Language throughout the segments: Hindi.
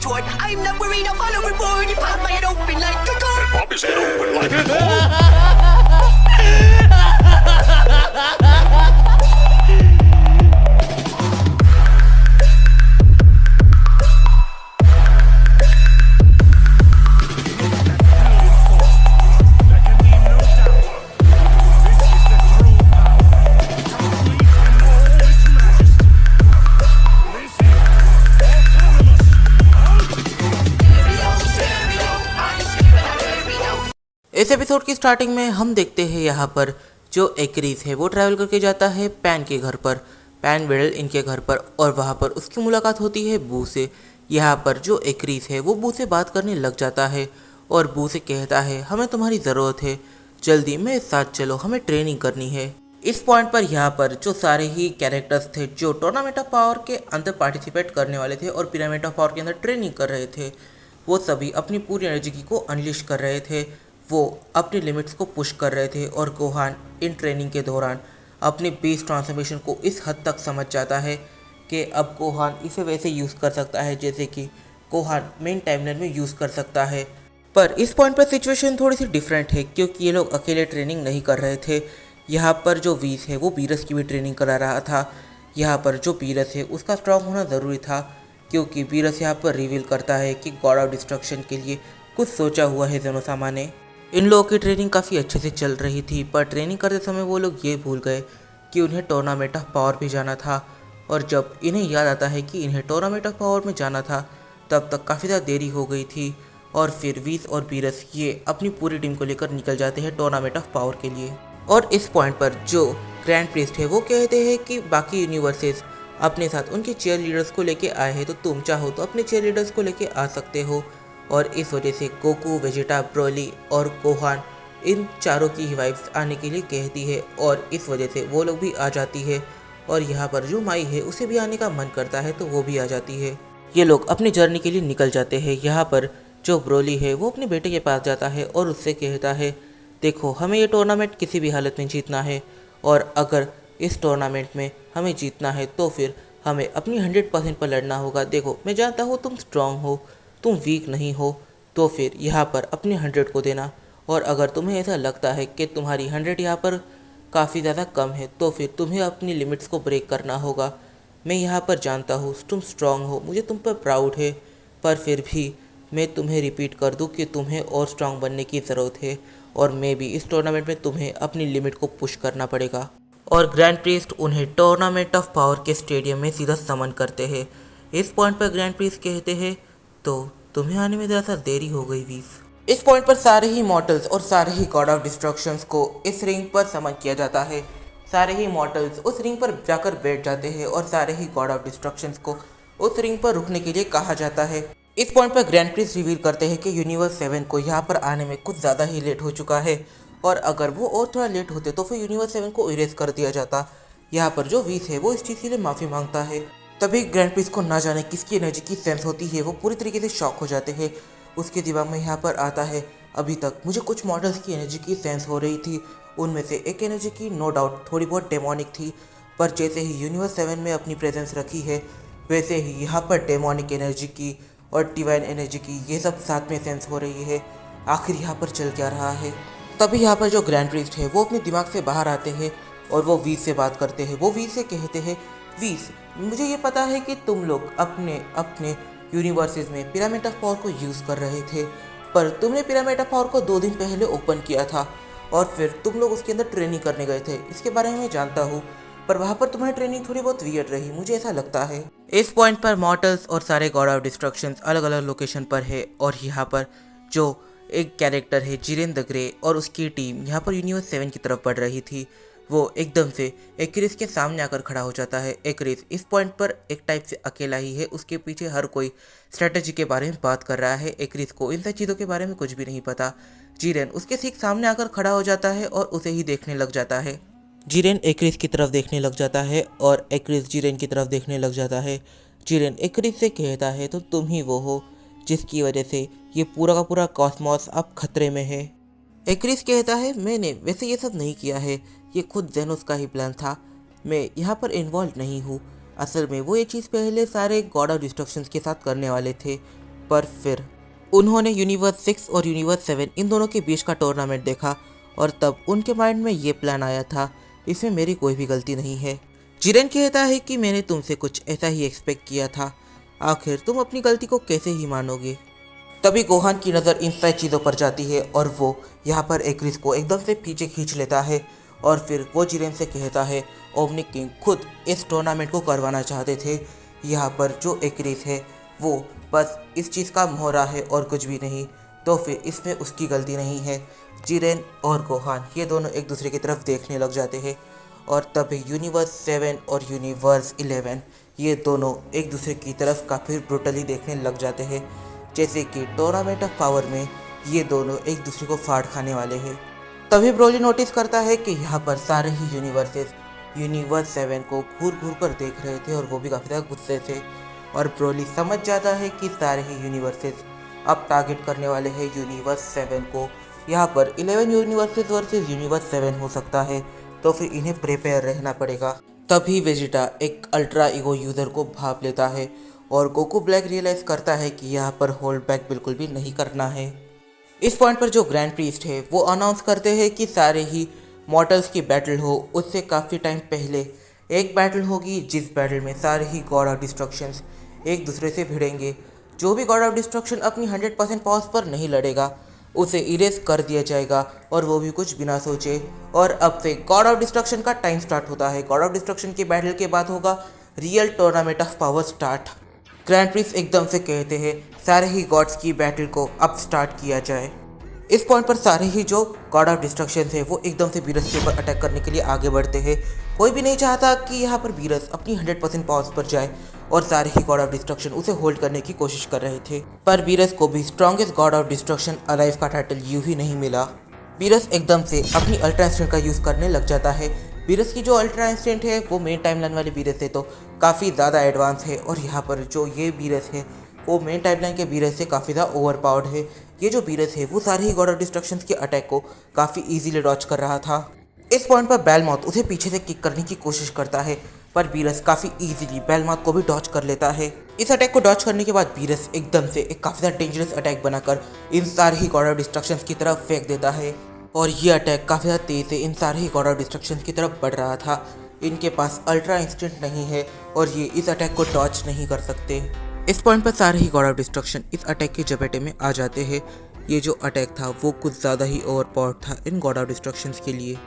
retort. I'm not worried, I'll follow reward. You pop my head open like a gun. And pop his head open like a door. इस एपिसोड की स्टार्टिंग में हम देखते हैं यहाँ पर जो एक्रीज है वो ट्रैवल करके जाता है पैन के घर पर, पैन वेडल इनके घर पर, और वहाँ पर उसकी मुलाकात होती है बू से। यहाँ पर जो एक्रीज है वो बू से बात करने लग जाता है और बू से कहता है हमें तुम्हारी ज़रूरत है, जल्दी मेरे साथ चलो, हमें ट्रेनिंग करनी है। इस पॉइंट पर यहाँ पर जो सारे ही कैरेक्टर्स थे जो टूर्नामेंट ऑफ पावर के अंदर पार्टिसिपेट करने वाले थे और पिरामिड ऑफ पावर के अंदर ट्रेनिंग कर रहे थे, वो सभी अपनी पूरी एनर्जी को अनलिश कर रहे थे। वो अपनी लिमिट्स को पुश कर रहे थे और गोहान इन ट्रेनिंग के दौरान अपने बेस ट्रांसफॉर्मेशन को इस हद तक समझ जाता है कि अब गोहान इसे वैसे यूज़ कर सकता है जैसे कि गोहान मेन टाइमलाइन में यूज़ कर सकता है। पर इस पॉइंट पर सिचुएशन थोड़ी सी डिफरेंट है क्योंकि ये लोग अकेले ट्रेनिंग नहीं कर रहे थे। यहाँ पर जो वीस है वो बीरस की भी ट्रेनिंग करा रहा था। यहाँ पर जो बीरस है उसका स्ट्रांग होना ज़रूरी था क्योंकि बीरस यहाँ पर रिवील करता है कि गॉड ऑफ डिस्ट्रक्शन के लिए कुछ सोचा हुआ है ज़ेनोसामा ने। इन लोगों की ट्रेनिंग काफ़ी अच्छे से चल रही थी, पर ट्रेनिंग करते समय वो लोग ये भूल गए कि उन्हें टूर्नामेंट ऑफ पावर भी जाना था। और जब इन्हें याद आता है कि इन्हें टूर्नामेंट ऑफ पावर में जाना था तब तक काफ़ी ज़्यादा देरी हो गई थी और फिर वीस और बीरस ये अपनी पूरी टीम को लेकर निकल जाते हैं टूर्नामेंट ऑफ पावर के लिए। और इस पॉइंट पर जो ग्रैंड प्रीस्ट है वो कहते हैं कि बाकी यूनिवर्सेस अपने साथ उनके चेयर लीडर्स को लेके आए हैं, तो तुम चाहो तो अपने चेयर लीडर्स को लेके आ सकते हो। और इस वजह से गोकू, वेजिटा, ब्रोली और गोहान इन चारों की ही वाइफ्स आने के लिए कहती है और इस वजह से वो लोग भी आ जाती है। और यहाँ पर जो माई है उसे भी आने का मन करता है तो वो भी आ जाती है। ये लोग अपनी जर्नी के लिए निकल जाते हैं। यहाँ पर जो ब्रोली है वो अपने बेटे के पास जाता है और उससे कहता है देखो, हमें ये टूर्नामेंट किसी भी हालत में जीतना है और अगर इस टूर्नामेंट में हमें जीतना है तो फिर हमें अपनी 100% पर लड़ना होगा। देखो, मैं जानता हूँ तुम स्ट्रांग हो, तुम वीक नहीं हो, तो फिर यहाँ पर अपने 100 को देना। और अगर तुम्हें ऐसा लगता है कि तुम्हारी 100 यहाँ पर काफ़ी ज़्यादा कम है तो फिर तुम्हें अपनी लिमिट्स को ब्रेक करना होगा। मैं यहाँ पर जानता हूँ तुम स्ट्रांग हो, मुझे तुम पर प्राउड है, पर फिर भी मैं तुम्हें रिपीट कर दूँ कि तुम्हें और स्ट्रांग बनने की ज़रूरत है और मैं भी इस टूर्नामेंट में तुम्हें अपनी लिमिट को पुश करना पड़ेगा। और ग्रैंड प्रीस्ट उन्हें टूर्नामेंट ऑफ पावर के स्टेडियम में सीधा समन करते हैं। इस पॉइंट पर ग्रैंड प्रीस्ट कहते हैं तो तुम्हें आने में ज़रा देरी हो गई वीस। इस पॉइंट पर सारे ही मॉर्टल्स और सारे ही गॉड ऑफ डिस्ट्रक्शंस को इस रिंग पर समन किया जाता है। सारे ही मॉर्टल्स उस रिंग पर जाकर बैठ जाते हैं और सारे ही गॉड ऑफ डिस्ट्रक्शंस को उस रिंग पर रुकने के लिए कहा जाता है। इस पॉइंट पर ग्रैंड प्रिंस रिवील करते हैं कि यूनिवर्स 7 को यहाँ पर आने में कुछ ज़्यादा ही लेट हो चुका है और अगर वो और थोड़ा लेट होते तो फिर यूनिवर्स 7 को इरेज कर दिया जाता। यहाँ पर जो वीस है वो इस चीज़ के लिए माफ़ी मांगता है। तभी ग्रैंड प्रिंस को ना जाने किसकी एनर्जी की सेंस होती है, वो पूरी तरीके से शॉक हो जाते हैं। उसके दिमाग में यहाँ पर आता है अभी तक मुझे कुछ मॉडल्स की एनर्जी की सेंस हो रही थी, उनमें से एक एनर्जी की नो डाउट थोड़ी बहुत डेमोनिक थी, पर जैसे ही यूनिवर्स 7 में अपनी प्रेजेंस रखी है वैसे ही यहाँ पर डेमोनिक एनर्जी की और डिवाइन एनर्जी की ये सब साथ में सेंस हो रही है। आखिर यहाँ पर चल क्या रहा है। तभी यहाँ पर जो ग्रैंड प्रिस्ट है वो अपने दिमाग से बाहर आते हैं और वो वीस से बात करते हैं। वो वीस से कहते हैं वीस, मुझे ये पता है कि तुम लोग अपने अपने यूनिवर्सेस में पिरामिड ऑफ पावर को यूज़ कर रहे थे, पर तुमने पिरामिड ऑफ पावर को 2 दिन पहले ओपन किया था और फिर तुम लोग उसके अंदर ट्रेनिंग करने गए थे। इसके बारे में मैं जानता हूँ, पर वहाँ पर तुम्हारी ट्रेनिंग थोड़ी बहुत वियर्ड रही, मुझे ऐसा लगता है। इस पॉइंट पर मॉर्टल्स और सारे गॉड ऑफ डिस्ट्रक्शंस अलग अलग लोकेशन पर है और यहाँ पर जो एक कैरेक्टर है जिरेन द ग्रे और उसकी टीम यहाँ पर यूनिवर्स 7 की तरफ बढ़ रही थी। वो एकदम से एक्रिस के सामने आकर खड़ा हो जाता है। एक्रिस इस पॉइंट पर एक टाइप से अकेला ही है, उसके पीछे हर कोई स्ट्रेटजी के बारे में बात कर रहा है। एक्रिस को इन सब चीज़ों के बारे में कुछ भी नहीं पता। जिरेन उसके ठीक सामने आकर खड़ा हो जाता है और उसे ही देखने लग जाता है। जिरेन एक्रिस की तरफ देखने लग जाता है और एक्रिस जिरेन की तरफ देखने लग जाता है। जिरेन एक्रिस से कहता है तो तुम ही वो हो जिसकी वजह से ये पूरा का पूरा कॉस्मोस अब खतरे में है। एक्रिस कहता है मैंने वैसे ये सब नहीं किया है, ये खुद जेनोस का ही प्लान था, मैं यहाँ पर इन्वॉल्व नहीं हूँ। असल में वो ये चीज़ पहले सारे गॉड ऑफ डिस्ट्रक्शंस के साथ करने वाले थे, पर फिर उन्होंने यूनिवर्स 6 और यूनिवर्स 7 इन दोनों के बीच का टूर्नामेंट देखा और तब उनके माइंड में ये प्लान आया था, इसमें मेरी कोई भी गलती नहीं है। जिरेन कहता है कि मैंने तुमसे कुछ ऐसा ही एक्सपेक्ट किया था, आखिर तुम अपनी गलती को कैसे ही मानोगे। तभी गोहान की नज़र इन सारी चीज़ों पर जाती है और वो यहाँ पर एक्रिस को एकदम से पीछे खींच लेता है और फिर वो जिरेन से कहता है ओमनिक किंग खुद इस टूर्नामेंट को करवाना चाहते थे। यहाँ पर जो एक्रिस है वो बस इस चीज़ का मोहरा है और कुछ भी नहीं, तो फिर इसमें उसकी गलती नहीं है। जिरेन और गोहान ये दोनों एक दूसरे की तरफ देखने लग जाते हैं और तभी यूनिवर्स 7 और यूनिवर्स 11 ये दोनों एक दूसरे की तरफ काफ़ी ब्रूटली देखने लग जाते हैं, जैसे कि टूर्नामेंट ऑफ पावर में ये दोनों एक दूसरे को फाड़ खाने वाले हैं। तभी ब्रोली नोटिस करता है कि यहाँ पर सारे ही यूनिवर्सेस यूनिवर्स 7 को घूर घूर कर देख रहे थे और वो भी काफ़ी ज़्यादा गुस्से थे और ब्रोली समझ जाता है कि सारे ही यूनिवर्सेस अब टारगेट करने वाले हैं यूनिवर्स 7 को। यहाँ पर 11 यूनिवर्सेस वर्सेस यूनिवर्स 7 हो सकता है, तो फिर इन्हें प्रिपेयर रहना पड़ेगा। तभी वेजिटा एक अल्ट्रा ईगो यूज़र को भाप लेता है और गोकू ब्लैक रियलाइज़ करता है कि यहाँ पर होल्ड बैक बिल्कुल भी नहीं करना है। इस पॉइंट पर जो ग्रैंड प्रीस्ट है वो अनाउंस करते हैं कि सारे ही मॉर्टल्स की बैटल हो उससे काफ़ी टाइम पहले एक बैटल होगी, जिस बैटल में सारे ही गॉड ऑफ डिस्ट्रक्शंस एक दूसरे से भिड़ेंगे। जो भी गॉड ऑफ डिस्ट्रक्शन अपनी 100% पावर्स पर नहीं लड़ेगा उसे इरेज कर दिया जाएगा और वो भी कुछ बिना सोचे। और अब से गॉड ऑफ डिस्ट्रक्शन का टाइम स्टार्ट होता है। गॉड ऑफ डिस्ट्रक्शन के बैटल के बाद होगा real tournament of power start. Grand priest एकदम से कहते हैं सारे ही गॉड्स की बैटल को अब स्टार्ट किया जाए। इस पॉइंट पर सारे ही जो गॉड ऑफ डिस्ट्रक्शन है वो एकदम से बीरस के ऊपर अटैक करने के लिए आगे बढ़ते हैं। कोई भी नहीं चाहता कि यहाँ पर बीरस अपनी 100% पावर्स पर जाए और सारे ही गॉड ऑफ डिस्ट्रक्शन उसे होल्ड करने की कोशिश कर रहे थे, पर बीरस को भी strongest God of destruction alive का टाइटल यूं ही नहीं मिला। बीरस एकदम से अपनी अल्ट्रा इंस्टेंट का यूज़ करने लग जाता है। बीरस की जो अल्ट्रा इंस्टेंट है वो मेन टाइमलाइन वाले बीरस से तो काफ़ी ज़्यादा एडवांस है और यहाँ पर जो ये बीरस है वो मेन टाइमलाइन के बीरस से काफ़ी ज़्यादा ओवर पावर्ड है। ये जो बीरस है वो सारे ही गॉड ऑफ डिस्ट्रक्शन के अटैक को काफ़ी ईजीली डॉच कर रहा था। इस पॉइंट पर बेलमाउथ उसे पीछे से किक करने की कोशिश करता है, पर बीरस काफ़ी इजीली बेलमाउथ को भी डॉच कर लेता है। इस अटैक को डॉच करने के बाद बीरस एकदम से एक काफ़ी ज़्यादा डेंजरस अटैक बनाकर इन सारे ही गॉड ऑफ डिस्ट्रक्शन की तरफ फेंक देता है और ये अटैक काफ़ी ज़्यादा तेज़ से इन सारे ही गॉड ऑफ डिस्ट्रक्शन की तरफ बढ़ रहा था। इनके पास अल्ट्रा इंस्टेंट नहीं है और ये इस अटैक को डॉच नहीं कर सकते। इस पॉइंट पर सारे ही गॉड ऑफ डिस्ट्रक्शन इस अटैक के जपेटे में आ जाते हैं। ये जो अटैक था वो कुछ ज़्यादा ही ओवर पावर्ड था इन गॉड ऑफ डिस्ट्रक्शंस के लिए।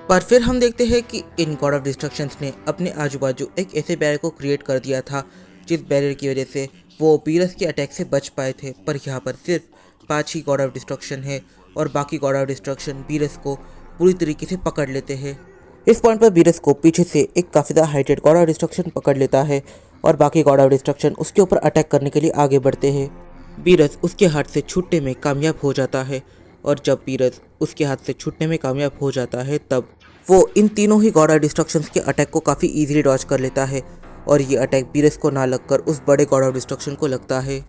पर फिर हम देखते हैं कि इन गॉड ऑफ डिस्ट्रक्शंस ने अपने आजू बाजू एक ऐसे बैरियर को क्रिएट कर दिया था जिस बैरियर की वजह से वो बीरस के अटैक से बच पाए थे। पर यहाँ पर सिर्फ 5 ही गॉड ऑफ डिस्ट्रक्शन है और बाकी गॉड ऑफ डिस्ट्रक्शन बीरस को पूरी तरीके से पकड़ लेते हैं। इस पॉइंट पर बीरस को पीछे से एक काफ़ी ज़्यादा हाइटेड गॉड ऑफ डिस्ट्रक्शन पकड़ लेता है और बाकी गॉड ऑफ डिस्ट्रक्शन उसके ऊपर अटैक करने के लिए आगे बढ़ते हैं। बीरस उसके हाथ से छूटने में कामयाब हो जाता है और जब बीरस उसके हाथ से छूटने में कामयाब हो जाता है तब वो इन तीनों ही गॉड ऑफ डिस्ट्रक्शंस के अटैक को काफ़ी इजीली डॉच कर लेता है और ये अटैक बीरस को ना लगकर उस बड़े गॉड ऑफ डिस्ट्रक्शन को लगता है।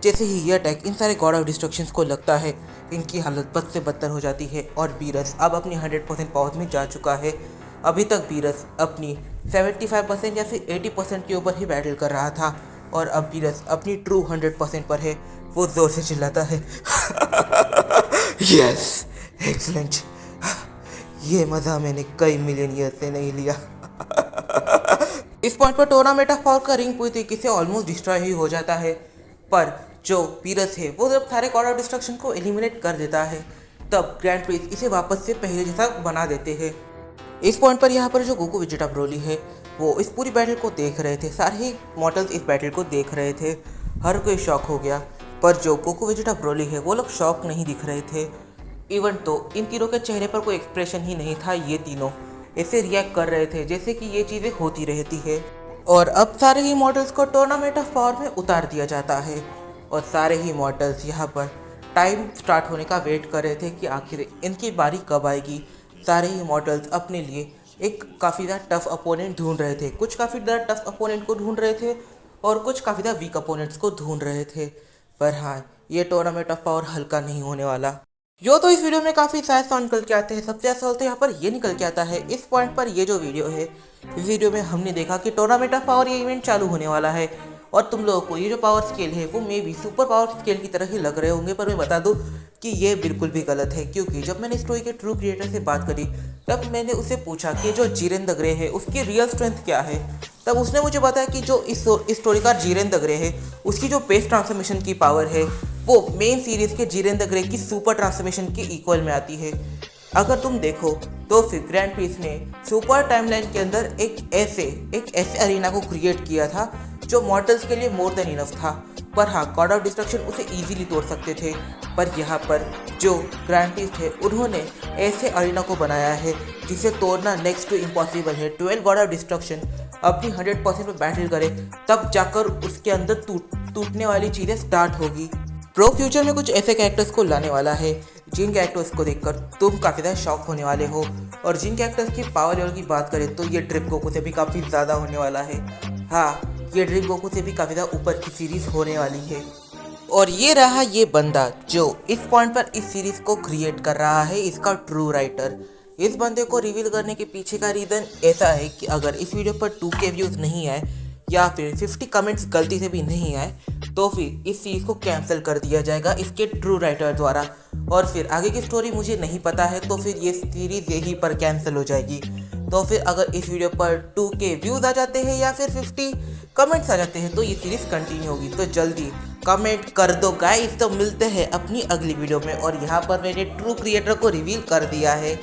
जैसे ही ये अटैक इन सारे गॉड ऑफ डिस्ट्रक्शंस को लगता है इनकी हालत बद से बदतर हो जाती है और बीरस अब अपनी 100% पावर में जा चुका है। अभी तक बीरस अपनी 75% या फिर 80% के ऊपर ही बैटल कर रहा था और अब बीरस अपनी ट्रू 100% पर है। वो जोर से चिल्लाता है यस एक्सलेंट, ये मज़ा मैंने कई मिलियन ईयर से नहीं लिया। इस पॉइंट पर टूर्नामेंट ऑफ पावर का रिंग पूरी तरीके से ऑलमोस्ट डिस्ट्रॉय ही हो जाता है, पर जो बीरस है वो जब सारे गॉड ऑफ डिस्ट्रक्शन को एलिमिनेट कर देता है तब ग्रैंड प्रीस्ट इसे वापस से पहले जैसा बना देते हैं। इस पॉइंट पर यहाँ पर जो गोकू वेजिटा ब्रोली है वो इस पूरी बैटल को देख रहे थे। सारे ही मॉर्टल्स इस बैटल को देख रहे थे, हर कोई शॉक हो गया, पर जो गोकू वेजिटा ब्रोली है वो लोग शॉक नहीं दिख रहे थे। इवन तो इन तीनों के चेहरे पर कोई एक्सप्रेशन ही नहीं था। ये तीनों ऐसे रिएक्ट कर रहे थे जैसे कि ये चीज़ें होती रहती है। और अब सारे ही मॉडल्स को टूर्नामेंट ऑफ पावर में उतार दिया जाता है और सारे ही मॉडल्स यहाँ पर टाइम स्टार्ट होने का वेट कर रहे थे कि आखिर इनकी बारी कब आएगी। सारे ही मॉडल्स अपने लिए एक काफ़ी ज़्यादा टफ अपोनेंट ढूंढ रहे थे। कुछ काफ़ी ज़्यादा टफ अपोनेंट को ढूंढ रहे थे और कुछ काफ़ी ज़्यादा वीक अपोनेंट्स को ढूंढ रहे थे। पर हाँ, ये टूर्नामेंट ऑफ पावर हल्का नहीं होने वाला। यो तो इस वीडियो में काफ़ी सारे साउंड निकल के आते हैं। सबसे ज्यादा सवाल तो यहाँ पर ये निकल के आता है इस पॉइंट पर। ये जो वीडियो है, इस वीडियो में हमने देखा कि टूर्नामेंट ऑफ पावर ये इवेंट चालू होने वाला है और तुम लोगों को ये जो पावर स्केल है वो may be super power scale की तरह ही लग रहे होंगे, पर मैं बता दूं कि ये बिल्कुल भी गलत है। क्योंकि जब मैंने स्टोरी के ट्रू क्रिएटर से बात करी तब मैंने उससे पूछा कि जो जीरेन द ग्रे है उसकी रियल स्ट्रेंथ क्या है। तब उसने मुझे बताया कि जो इस स्टोरी का जीरेन द ग्रे है उसकी जो बेस ट्रांसफॉर्मेशन की पावर है वो मेन सीरीज के जीरेन द ग्रे की सुपर ट्रांसफॉर्मेशन के इक्वल में आती है। अगर तुम देखो तो फिर ग्रैंड पीस ने सुपर टाइमलाइन के अंदर एक ऐसे अरीना को क्रिएट किया था जो मॉर्टल्स के लिए मोर देन इनफ था। पर हाँ, गॉड ऑफ डिस्ट्रक्शन उसे इजीली तोड़ सकते थे, पर यहाँ पर जो ग्रैंड पीस थे उन्होंने ऐसे अरीना को बनाया है जिसे तोड़ना नेक्स्ट टू इम्पॉसिबल है। 12 गॉड ऑफ डिस्ट्रक्शन अपनी 100% पे बैटल करे तब जाकर उसके अंदर टूटने वाली चीज़ें स्टार्ट होगी। प्रो फ्यूचर में कुछ ऐसे कैरेक्टर्स को लाने वाला है जिन कैरेक्टर्स को देखकर तुम काफ़ी ज़्यादा शॉक होने वाले हो, और जिन कैरेक्टर्स की पावर लेवल की बात करें तो ये ड्रिप गोकू से भी काफ़ी ज़्यादा होने वाला है। हाँ, ये ड्रिप गोकू से भी काफ़ी ज़्यादा ऊपर की सीरीज़ होने वाली है। और ये रहा ये बंदा जो इस पॉइंट पर इस सीरीज़ को क्रिएट कर रहा है, इसका ट्रू राइटर। इस बंदे को रिवील करने के पीछे का रीज़न ऐसा है कि अगर इस वीडियो पर 2K व्यूज़ नहीं आए या फिर 50 कमेंट्स गलती से भी नहीं आए तो फिर इस सीरीज़ को कैंसिल कर दिया जाएगा इसके ट्रू राइटर द्वारा। और फिर आगे की स्टोरी मुझे नहीं पता है, तो फिर ये सीरीज़ यहीं पर कैंसिल हो जाएगी। तो फिर अगर इस वीडियो पर 2K व्यूज़ आ जाते हैं या फिर 50 कमेंट्स आ जाते हैं तो ये सीरीज़ कंटिन्यू होगी। तो जल्दी कमेंट कर दो गाइस। तो मिलते हैं अपनी अगली वीडियो में, और यहाँ पर मैंने ट्रू क्रिएटर को रिवील कर दिया है।